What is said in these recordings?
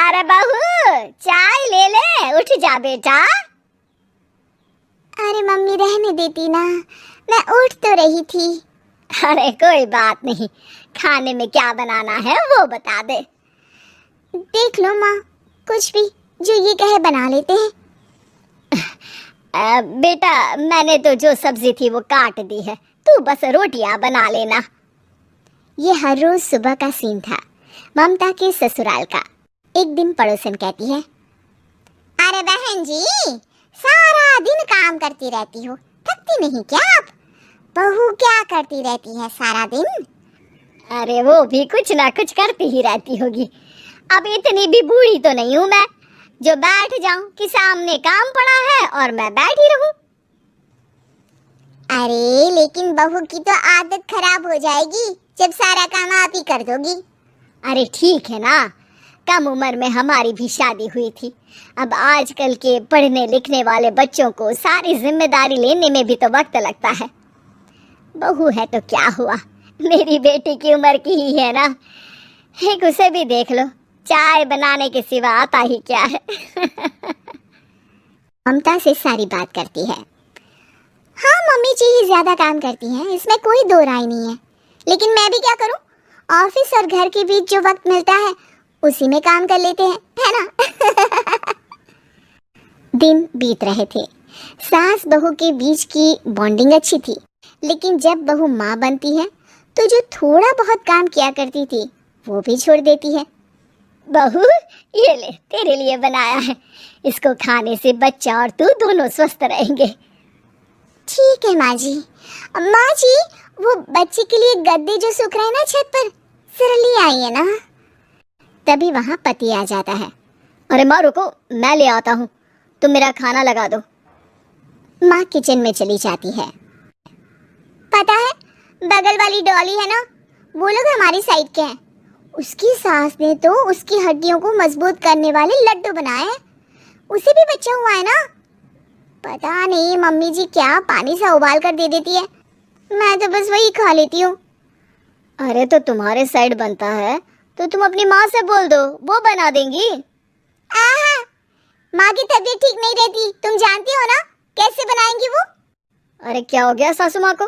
अरे बहू, चाय ले ले, उठ जा बेटा। अरे मम्मी रहने देती ना, मैं उठ तो रही थी। अरे कोई बात नहीं, खाने में क्या बनाना है वो बता दे। देख लो माँ, कुछ भी जो ये कहे बना लेते हैं। बेटा मैंने तो जो सब्जी थी वो काट दी है, तू बस रोटियां बना लेना। ये हर रोज सुबह का सीन था ममता के ससुराल का। एक दिन पड़ोसन कहती है, अरे बहन जी, सारा दिन काम करती रहती हो, थकती नहीं क्या आप? बहू क्या करती रहती है सारा दिन? अरे वो भी कुछ ना कुछ करती ही रहती होगी। अब इतनी भी बूढ़ी तो नहीं हूँ मैं जो बैठ जाऊं कि सामने काम पड़ा है और मैं बैठी रहूं। अरे लेकिन बहू की तो आदत खराब हो जाएगी जब सारा काम आप ही कर दोगी। अरे ठीक है ना, कम उम्र में हमारी भी शादी हुई थी। अब आजकल के पढ़ने लिखने वाले बच्चों को सारी जिम्मेदारी लेने में भी तो वक्त लगता है। बहू है तो क्या हुआ, मेरी बेटी की उम्र की ही है ना। एक उसे भी देख लो, चाय बनाने के सिवा आता ही क्या है। ममता से सारी बात करती है। हाँ मम्मी जी ही ज्यादा काम करती हैं, इसमें कोई दो राय नहीं है। लेकिन मैं भी क्या करूं, ऑफिस और घर के बीच जो वक्त मिलता है उसी में काम कर लेते हैं, है ना। दिन बीत रहे थे। सास बहू के बीच की बॉन्डिंग अच्छी थी, लेकिन जब बहू माँ बनती है तो जो थोड़ा बहुत काम किया करती थी वो भी छोड़ देती है। बहू ये ले, तेरे लिए बनाया है, इसको खाने से बच्चा और तू दोनों स्वस्थ रहेंगे। ठीक है माँ जी। माँ जी, वो बच्चे के लिए गद्दे जो सूख रहे हैं ना छत पर, जरा ले आइए ना। तभी वहाँ पति आ जाता है। अरे माँ रुको, मैं ले आता हूँ, तुम मेरा खाना लगा दो। माँ किचन में चली जाती है। पता है, बगल वाली डॉली है ना, वो लोग हमारी साइड के हैं। उसकी सास ने तो उसकी हड्डियों को मजबूत करने वाले लड्डू बनाए हैं। उसे भी बच्चा हुआ है ना। पता नहीं मम्मी जी क्या पानी सा उबाल कर दे देती है, मैं तो बस वही खा लेती हूँ। अरे तो तुम्हारे साइड बनता है तो तुम अपनी माँ से बोल दो, वो बना देंगी। आहा, माँ की तबीयत ठीक नहीं रहती, तुम जानती हो ना, कैसे बनाएंगी वो? अरे क्या हो गया सासू माँ को,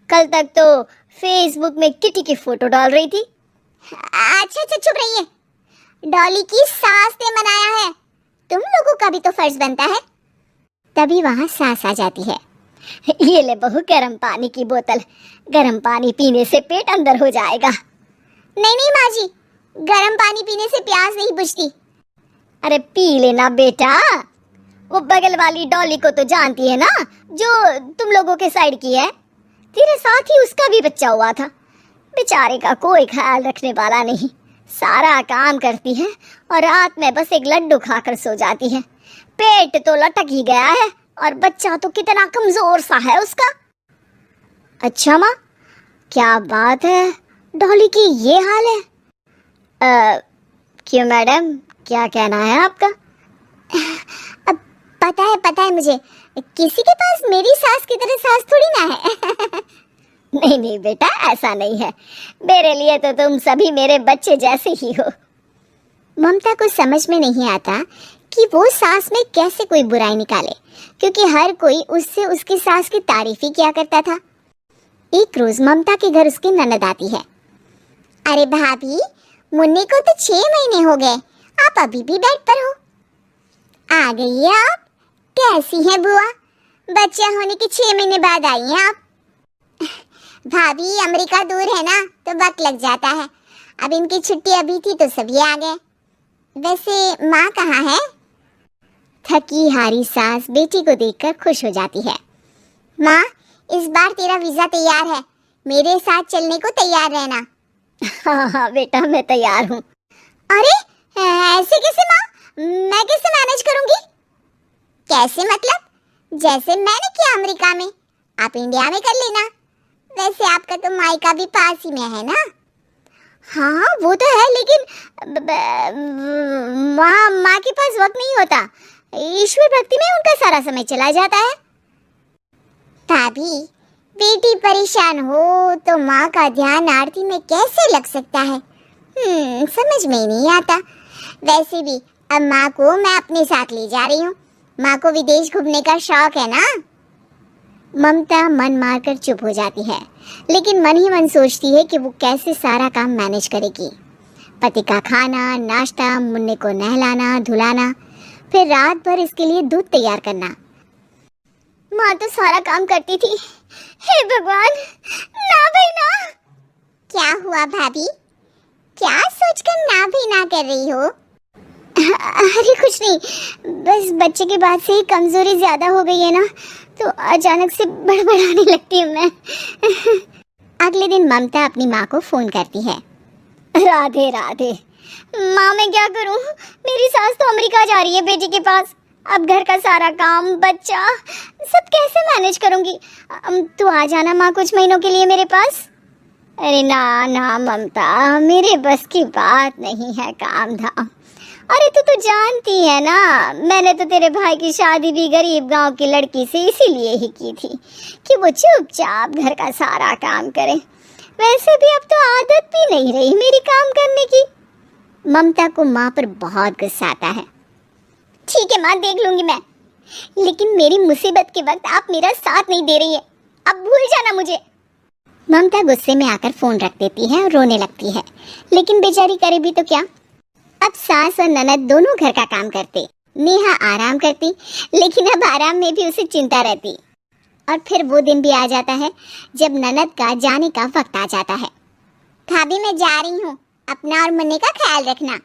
कल तक तो फेसबुक में किटी की फोटो डाल रही थी। अच्छा चुप रहिए। डॉली की सास ने मनाया है, तुम लोगों का भी तो फर्ज बनता है। तभी वहाँ सास आ जाती है। ये ले बहू गर्म पानी की बोतल, गर्म पानी पीने से पेट अंदर हो जाएगा। नहीं नहीं माँ जी, गर्म पानी पीने से प्यास नहीं बुझती। अरे पी लेना बेटा। वो बगल वाली डॉली को तो जानती है ना, जो तुम लोगों के साइड की है। तेरे साथ ही उसका भी बच्चा हुआ था। बेचारे का कोई ख्याल रखने वाला नहीं, सारा काम करती है और रात में बस एक लड्डू खाकर सो जाती है। पेट तो लटक ही गया है और बच्चा तो कितना कमजोर सा है उसका। अच्छा माँ, क्या बात है, डॉली की ये हाल है? क्यों मैडम, क्या कहना है आपका? अब पता है मुझे, किसी के पास मेरी सास की तरह सास थोड़ी ना है। नहीं नहीं बेटा, ऐसा नहीं है, मेरे लिए तो तुम सभी मेरे बच्चे जैसे ही हो। ममता को समझ में नहीं आता कि वो सास में कैसे कोई बुराई निकाले, क्योंकि हर कोई उससे उसकी सास की तारीफ ही किया करता था। एक रोज ममता के घर उसकी ननद आती है। अरे भाभी, मुन्नी को तो 6 महीने हो गए, आप अभी भी बेड पर हो। आ गई है आप, कैसी हैं बुआ? बच्चा होने के 6 महीने बाद आई हैं आप। भाभी अमेरिका दूर है ना, तो वक्त लग जाता है। अब इनकी छुट्टी अभी थी तो सभी आ गए। वैसे माँ कहाँ है? थकी हारी सास बेटी को देखकर खुश हो जाती है। माँ, इस बार तेरा वीजा तैयार है, मेरे साथ चलने को तैयार रहना। हाँ बेटा, मैं तैयार हूँ। अरे ऐसे कैसे माँ, मैं कैसे मैनेज करूँगी? कैसे मतलब? जैसे मैंने किया अमेरिका में, आप इंडिया में कर लेना। वैसे आपका तो मायका भी पास ही में है ना। हाँ वो तो है, लेकिन वहाँ माँ के पास वक्त नहीं होता, ईश्वर भक्ति में उनका सारा समय चला जाता है। भाभी, बेटी परेशान हो तो माँ का ध्यान आरती में कैसे लग सकता है? समझ में ही नहीं आता। वैसे भी अब माँ को मैं अपने साथ ले जा रही हूँ। माँ को विदेश घूमने का शौक है ना। ममता मन मारकर चुप हो जाती है, लेकिन मन ही मन सोचती है कि वो कैसे सारा काम मैनेज करेगी। पति का खाना, नाश्ता, मुन्ने को नहलाना धुलाना, फिर रात भर इसके लिए दूध तैयार करना। माँ तो सारा काम करती थी। हे भगवान, ना भाई ना। क्या हुआ भाभी? क्या सोचकर ना भी ना कर रही हो? अरे कुछ नहीं, बस बच्चे के बाद से ही कमजोरी ज्यादा हो गई है ना, तो अचानक से बड़बड़ाने लगती हूँ मैं। अगले दिन ममता अपनी माँ को फोन करती है। राधे राधे। माँ मैं क्या करूँ, मेरी सास तो अमेरिका जा रही है बेटी के पास। अब घर का सारा काम, बच्चा, सब कैसे मैनेज करूँगी। तू आ जाना माँ कुछ महीनों के लिए मेरे पास। अरे ना ना ममता, मेरे बस की बात नहीं है काम धाम। अरे तू तो जानती है ना, मैंने तो तेरे भाई की शादी भी गरीब गांव की लड़की से इसीलिए ही की थी कि वो चुपचाप घर का सारा काम करे। वैसे भी अब तो आदत भी नहीं रही मेरी काम करने की। ममता को माँ पर बहुत गुस्सा आता है। ठीक है माँ, देख लूंगी मैं, लेकिन मेरी मुसीबत के वक्त आप मेरा साथ नहीं दे रही है। अब भूल जाना मुझे। ममता गुस्से में आकर फोन रख देती है और रोने लगती है, लेकिन बेचारी करे भी तो क्या। अब सास और ननद दोनों घर का काम करते, नेहा आराम करती, लेकिन अब आराम में भी उसे चिंता रहती। और फिर वो दिन भी आ जाता है जब ननद का जाने का वक्त आ जाता है। भाभी मैं जा रही हूँ, अपना और मुन्ने का ख्याल रखना।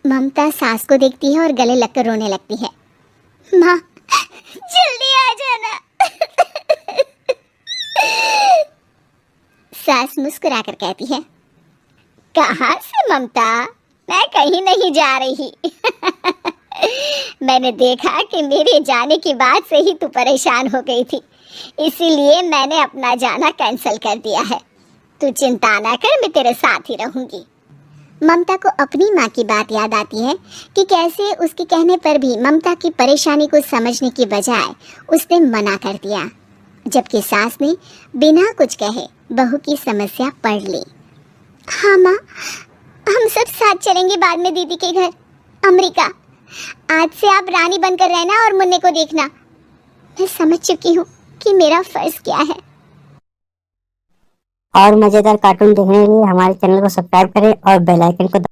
ममता सास को देखती है और गले लगकर रोने लगती है। माँ जल्दी आ जाना। सास मुस्कुराकर कहती है, कहाँ से ममता, मैं कहीं नहीं जा रही। मैंने देखा कि मेरे जाने के बाद से ही तू परेशान हो गई थी, इसीलिए मैंने अपना जाना कैंसिल कर दिया है। तू चिंता ना कर, मैं तेरे साथ ही रहूंगी। ममता को अपनी माँ की बात याद आती है कि कैसे उसके कहने पर भी ममता की परेशानी को समझने की बजाय उसने मना कर दिया, जबकि सास ने बिना कुछ कहे बहू की समस्या पढ़ ली। हाँ माँ, हम सब साथ चलेंगे बाद में दीदी के घर अमेरिका। आज से आप रानी बनकर रहना और मुन्ने को देखना। मैं समझ चुकी हूँ कि मेरा फर्ज क्या है। और मजेदार कार्टून देखने के लिए हमारे चैनल को सब्सक्राइब करें और बेल आइकन को